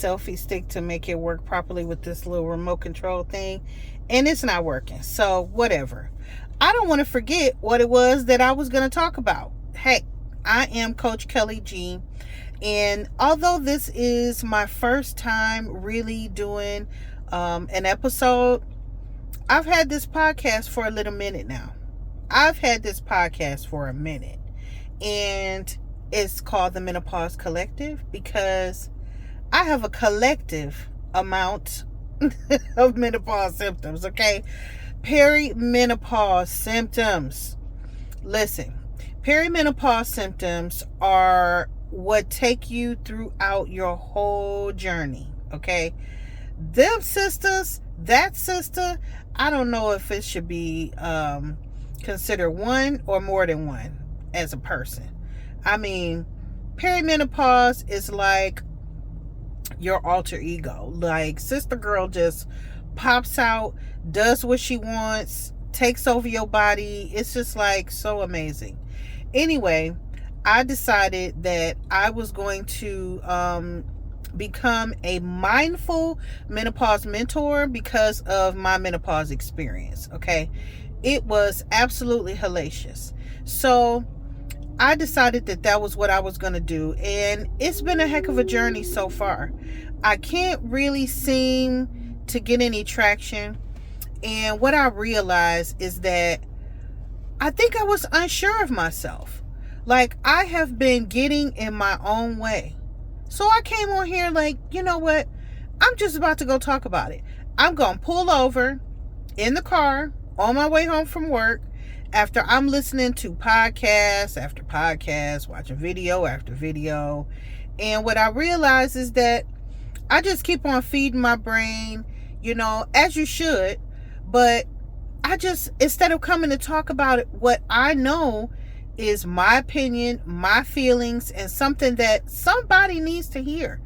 selfie stick to make it work properly with this little remote control thing, and it's not working. So, whatever. I don't want to forget what it was that I was going to talk about. Hey, I am Coach Kelly G. And although this is my first time really doing an episode, I've had this podcast for a little minute now. I've had this podcast for a minute. And it's called the Menopause Collective because I have a collective amount of menopause symptoms, okay? Perimenopause symptoms. Listen, perimenopause symptoms are what take you throughout your whole journey, okay? Them sisters, that sister, I don't know if it should be considered one or more than one as a person. I mean, perimenopause is like your alter ego. Like, sister girl just pops out, does what she wants, takes over your body. It's just like so amazing. Anyway, I decided that I was going to become a mindful menopause mentor because of my menopause experience. Okay, it was absolutely hellacious. So I decided that that was what I was going to do, and it's been a heck of a journey so far. I can't really seem to get any traction, and what I realized is that I think I was unsure of myself. Like, I have been getting in my own way. So I came on here like, you know what? I'm just about to go talk about it. I'm going to pull over in the car on my way home from work after I'm listening to podcast after podcast, watching video after video. And what I realize is that I just keep on feeding my brain, as you should. But I just, instead of coming to talk about it, what I know is my opinion, my feelings, and something that somebody needs to hear.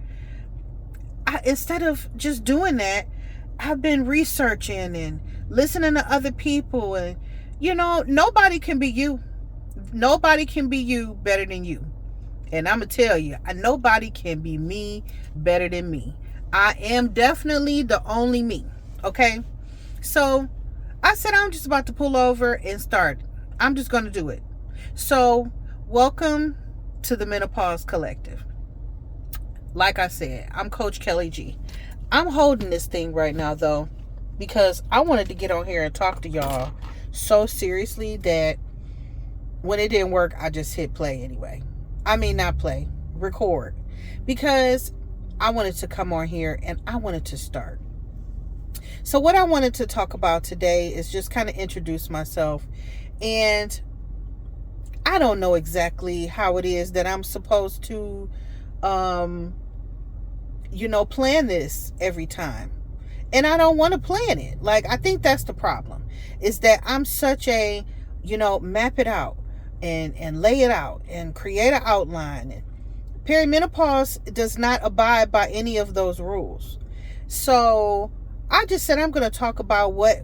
Instead of just doing that, I've been researching and listening to other people, and nobody can be you. Nobody can be you better than you. And I'm going to tell you, nobody can be me better than me. I am definitely the only me. Okay? So I said I'm just about to pull over and start. I'm just going to do it. So welcome to the Menopause Collective. Like I said, I'm Coach Kelly G. I'm holding this thing right now, though, because I wanted to get on here and talk to y'all so seriously that when it didn't work, I just hit play anyway. I mean, not play, record. Because I wanted to come on here and I wanted to start. So what I wanted to talk about today is just kind of introduce myself. And I don't know exactly how it is that I'm supposed to, plan this every time. And I don't want to plan it. Like, I think that's the problem, is that I'm such a, map it out and lay it out and create an outline. And perimenopause does not abide by any of those rules. So I just said I'm going to talk about what,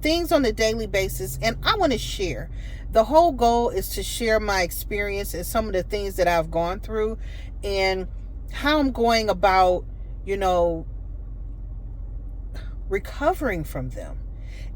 things on a daily basis, and I want to share. The whole goal is to share my experience and some of the things that I've gone through and how I'm going about, recovering from them,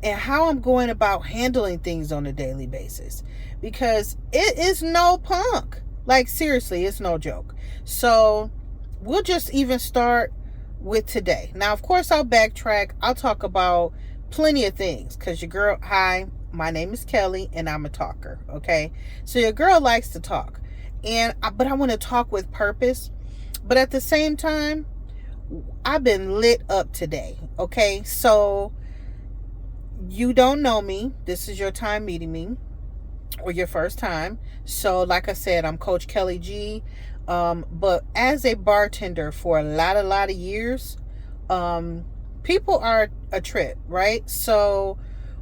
and how I'm going about handling things on a daily basis, because it is no punk. Like, seriously, it's no joke. So we'll just even start with today. Now, of course, I'll backtrack. I'll talk about plenty of things because your girl, hi, my name is Kelly and I'm a talker. Okay. So your girl likes to talk, but I want to talk with purpose. But at the same time, I've been lit up today. Okay. So you don't know me. This is your time meeting me, or your first time. So like I said, I'm Coach Kelly G. But as a bartender for a lot of years, people are a trip, right? So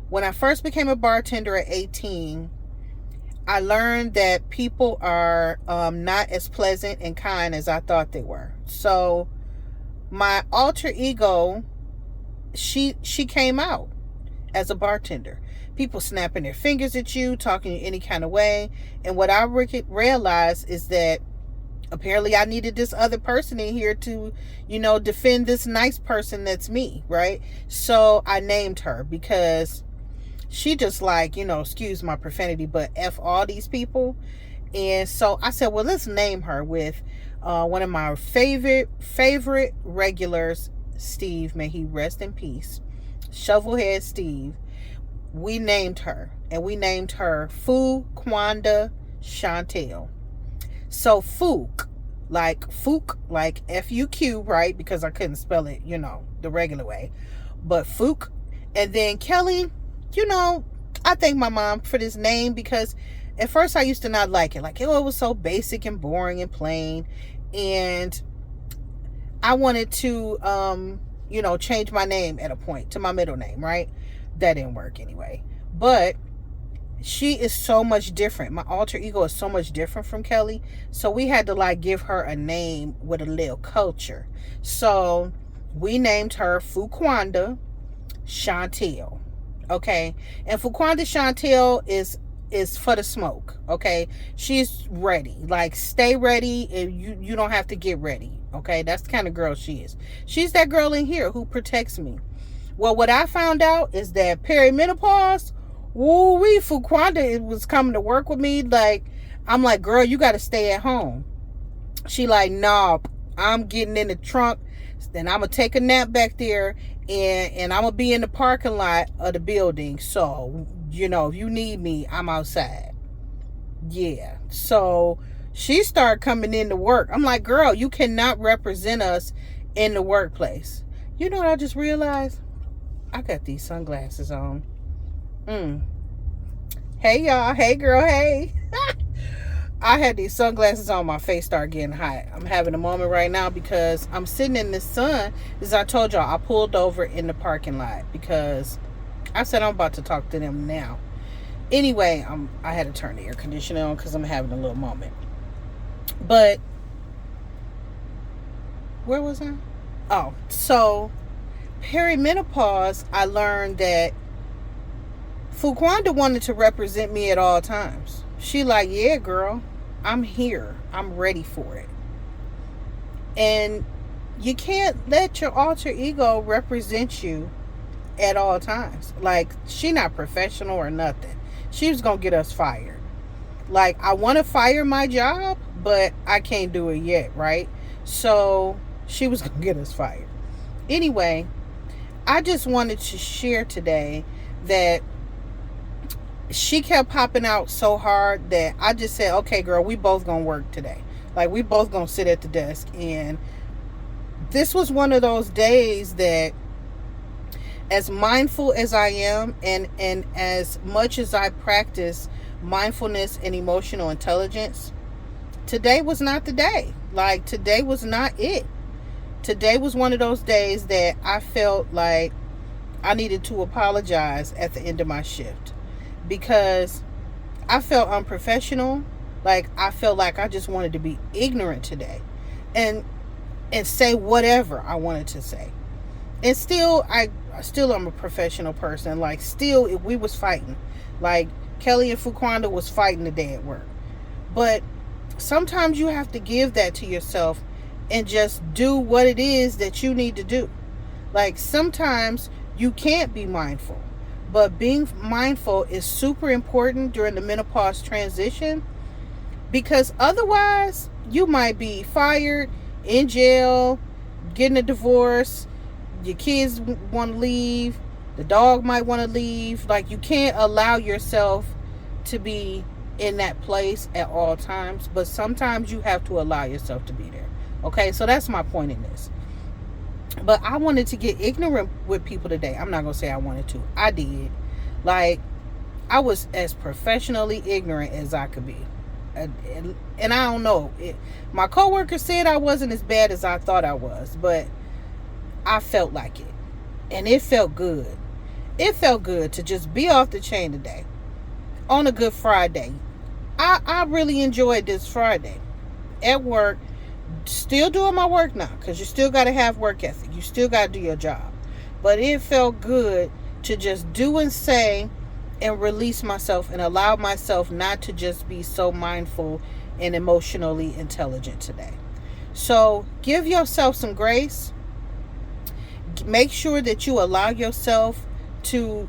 when I first became a bartender at 18, I learned that people are not as pleasant and kind as I thought they were. So my alter ego, she came out as a bartender. People snapping their fingers at you, talking in any kind of way. And what I realized is that apparently I needed this other person in here to, defend this nice person that's me, right? So I named her because she just like, excuse my profanity, but F all these people. And so I said, well, let's name her with one of my favorite regulars, Steve, may he rest in peace. Shovelhead Steve. We named her, and we named her Fuquanda Chantel. So Fuq, like Fuq, right? Because I couldn't spell it, the regular way. But Fuq. And then Kelly, I thank my mom for this name because at first I used to not like it. Like, it was so basic and boring and plain. And I wanted to, change my name at a point to my middle name, right? That didn't work anyway. But she is so much different. My alter ego is so much different from Kelly. So we had to like give her a name with a little culture. So we named her Fuquanda Chantel. Okay. And Fuquanda Chantel is for the smoke. Okay. She's ready. Like, stay ready, and you don't have to get ready. Okay. That's the kind of girl she is. She's that girl in here who protects me. Well, what I found out is that perimenopause, woo-wee, Fuquanda was coming to work with me. Like, I'm like, girl, you got to stay at home. She like, nah, I'm getting in the trunk. Then I'm going to take a nap back there. And I'm going to be in the parking lot of the building. So, if you need me, I'm outside. Yeah. So she started coming into work. I'm like, girl, you cannot represent us in the workplace. You know what I just realized? I got these sunglasses on. Hey, y'all. Hey, girl. Hey. I had these sunglasses on. My face started getting hot. I'm having a moment right now because I'm sitting in the sun. As I told y'all, I pulled over in the parking lot because I said I'm about to talk to them now. Anyway, I had to turn the air conditioner on because I'm having a little moment. But where was I? Oh, so perimenopause, I learned that Fuquanda wanted to represent me at all times. She like, yeah, girl, I'm here. I'm ready for it. And you can't let your alter ego represent you at all times. Like, she not professional or nothing. She was going to get us fired. Like, I want to fire my job, but I can't do it yet, right? So she was going to get us fired. Anyway, I just wanted to share today that she kept popping out so hard that I just said, okay, girl, we both gonna work today. Like, we both gonna sit at the desk. And this was one of those days that, as mindful as I am, and as much as I practice mindfulness and emotional intelligence, today was not the day. Like, today was not it. Today was one of those days that I felt like I needed to apologize at the end of my shift. Because I felt unprofessional. Like, I felt like I just wanted to be ignorant today. And say whatever I wanted to say. And still, I still am a professional person. Like, still, if we was fighting. Like, Kelly and Fuquanda was fighting today at work. But sometimes you have to give that to yourself and just do what it is that you need to do. Like, sometimes you can't be mindful. But being mindful is super important during the menopause transition, because otherwise you might be fired, in jail, getting a divorce, your kids want to leave, the dog might want to leave. Like, you can't allow yourself to be in that place at all times, but sometimes you have to allow yourself to be there. Okay, so that's my point in this. But I wanted to get ignorant with people today. I'm not going to say I wanted to. I did. Like, I was as professionally ignorant as I could be. And I don't know. My coworker said I wasn't as bad as I thought I was. But I felt like it. And it felt good. It felt good to just be off the chain today. On a Good Friday. I really enjoyed this Friday. At work. Still doing my work now, because you still got to have work ethic. You still got to do your job. But it felt good to just do and say and release myself and allow myself not to just be so mindful and emotionally intelligent today. So give yourself some grace. Make sure that you allow yourself to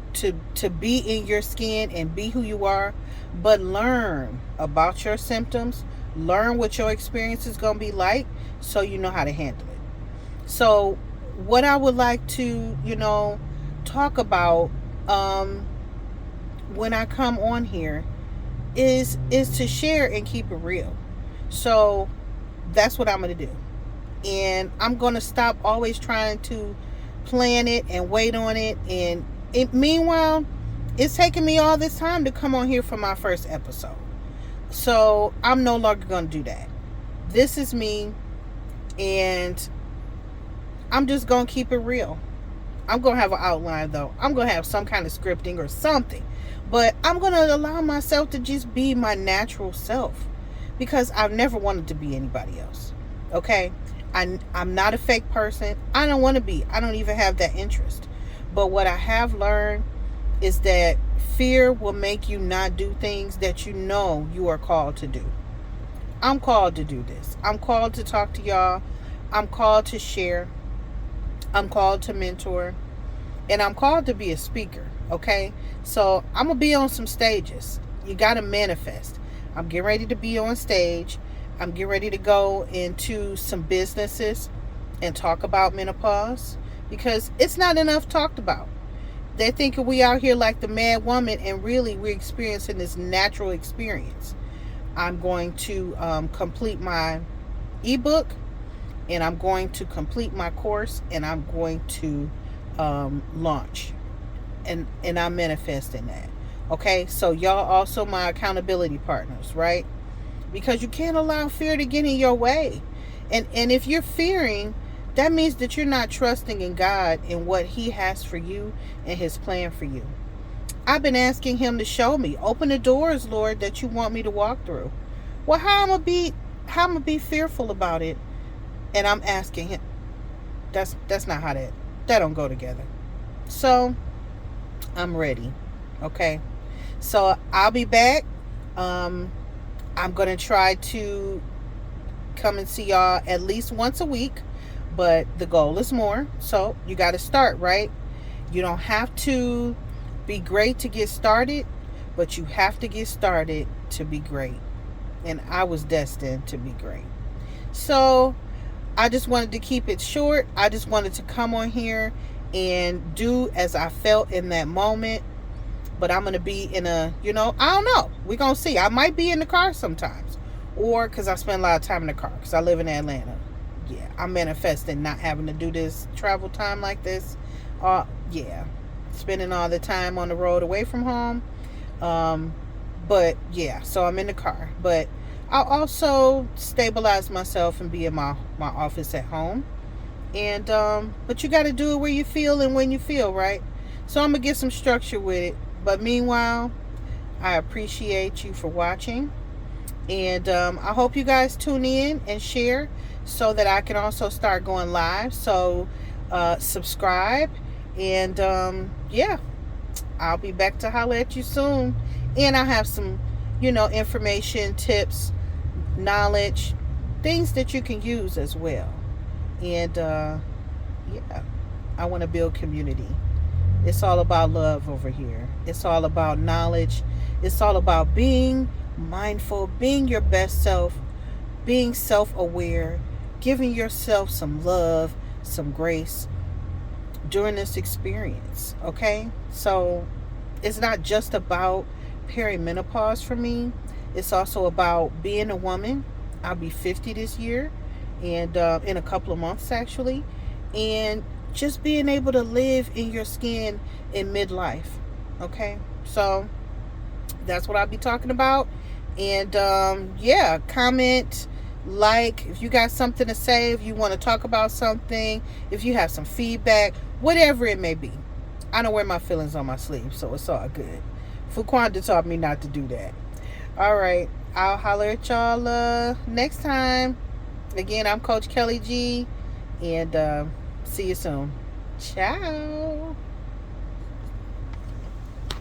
be in your skin and be who you are, but learn about your symptoms, learn what your experience is going to be like, so you know how to handle it. So what I would like to, talk about when I come on here is to share and keep it real. So that's what I'm going to do. And I'm going to stop always trying to plan it and wait on it. And meanwhile, it's taken me all this time to come on here for my first episode. So I'm no longer going to do that. This is me, and I'm just going to keep it real. I'm going to have an outline, though. I'm going to have some kind of scripting or something. But I'm going to allow myself to just be my natural self, because I've never wanted to be anybody else. Okay? I'm not a fake person. I don't want to be. I don't even have that interest. But what I have learned is that fear will make you not do things that you know you are called to do. I'm called to do this. I'm called to talk to y'all. I'm called to share. I'm called to mentor. And I'm called to be a speaker. Okay? So I'm going to be on some stages. You got to manifest. I'm getting ready to be on stage. I'm getting ready to go into some businesses and talk about menopause, because it's not enough talked about. They're thinking we out here like the mad woman, and really we're experiencing this natural experience. I'm going to complete my ebook, and I'm going to complete my course, and I'm going to launch, and I'm manifesting that. Okay, so y'all also my accountability partners, right? Because you can't allow fear to get in your way. And if you're fearing, that means that you're not trusting in God and what He has for you and His plan for you. I've been asking Him to show me, open the doors, Lord, that you want me to walk through. Well, how am I gonna be fearful about it? And I'm asking Him. That's not how that don't go together. So I'm ready. Okay. So I'll be back. I'm going to try to come and see y'all at least once a week, but the goal is more. So you got to start, right? You don't have to be great to get started, but you have to get started to be great. And I was destined to be great. So I just wanted to keep it short. I just wanted to come on here and do as I felt in that moment. But I'm going to be in a, I don't know. We're going to see. I might be in the car sometimes. Or because I spend a lot of time in the car. Because I live in Atlanta. Yeah, I'm manifesting not having to do this travel time like this. Yeah. Spending all the time on the road away from home. But yeah, so I'm in the car. But I'll also stabilize myself and be in my office at home. And but you got to do it where you feel and when you feel, right? So I'm going to get some structure with it. But meanwhile, I appreciate you for watching. And I hope you guys tune in and share so that I can also start going live. So subscribe. And yeah, I'll be back to holler at you soon. And I have some, information, tips, knowledge, things that you can use as well. And yeah, I want to build community. It's all about love over here. It's all about knowledge. It's all about being mindful, being your best self, being self-aware, giving yourself some love, some grace during this experience, okay? So it's not just about perimenopause for me. It's also about being a woman. I'll be 50 this year, and in a couple of months, actually. And just being able to live in your skin in midlife. Okay, so that's what I'll be talking about. And yeah, comment, like, if you got something to say, if you want to talk about something, if you have some feedback, whatever it may be. I don't wear my feelings on my sleeve, so it's all good. Fuquanda taught me not to do that. All right, I'll holler at y'all next time. Again, I'm Coach Kelly G, and see you soon. Ciao.